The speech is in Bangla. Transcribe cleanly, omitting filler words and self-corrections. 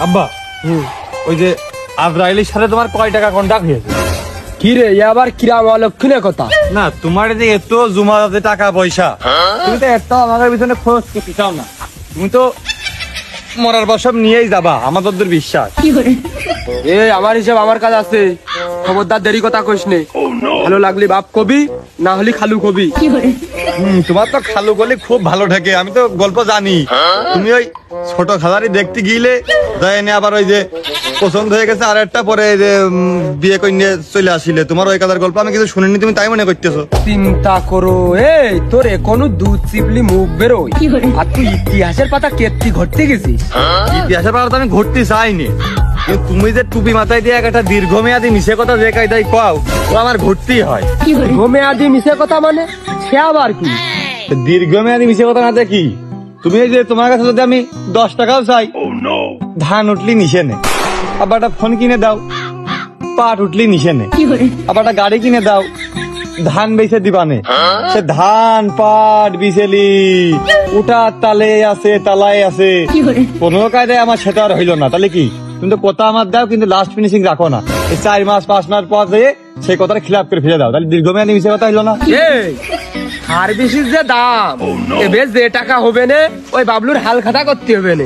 আব্বা ওই যে আজরাইলের সাথে তোমার কয় টাকা কন্ট্যাক্ট হয়েছে? কি রে আবার কিরাম অলক্ষণে কথা? না তোমার যে এত জমা আছে টাকা পয়সা, তুমি তো এত আমাদের পিছনে খরচ করতে চাও না। তুমি তো মরার পর সব নিয়েই যাবা, আমাদের বিশ্বাস। এ আমার হিসাব আমার কাজ আছে, খবরদার দেরি কথা কইস নে। ভালো লাগলি বাপ কবি, না হলি খালু কবি। তোমার তো খালু গলি খুব ভালো ঠেকে, আমি তো গল্প জানি। তুমি ওই ছোট খালারি দেখতে গিলে যায়নি, আবার ওই যে পছন্দ হয়ে গেছে আর একটা পরে যে বিয়ে করে নিয়ে চলে আসিলে, তোমার ওই কাদার গল্প আমি কিছু শুনিনি, তুমি তাই মনে করতেছো? চিন্তা করো, এই তোর এখনো দুধ চিপলি মুখ বেরোয়, আর তুই ইতিহাসের পাতা কেটতি ঘটতে গেছিস। ইতিহাসের পাতা তো আমি ঘটতে চাইনি, কিন্তু তুমি যে টুপি মাথায় দিয়ে একটা দীর্ঘমেয়াদী মিশে কথা যে কায়দায় কও, ও আমার ঘটতেই হয়। দীর্ঘমেয়াদী মিশে কথা মানে সে আবার কি? দীর্ঘমেয়াদী মিশে কথা না দেখি, তুমি এই যে তোমার কাছে যদি আমি 10 টাকাও চাই, ধান উঠলি নিশে নে, আবার একটা ফোন কিনে দাও, পাট উঠলি নিশে নে, আবার একটা গাড়ি কিনে দাও, ধান বেচে দিবানে। সে ধান পাট বিছেলি উঠা তালে আছে তালায় আছে, কোনো কায়দায় আমার সেটা আর হইলো না। তাহলে কি তুমি তো কথা আমার দাও, কিন্তু লাস্ট ফিনিশিং রাখো না। এই 4 মাস 5 মাস পর দিয়ে সেই কথাটা খিলাপ করে ফিরে দাও, তাহলে দীর্ঘমেয়াদী মিশে কথা হইলো না। সার্ভিসের যে দাম, এবার যে টাকা হবে না ওই বাবলুর হাল খাতা করতে হবে না।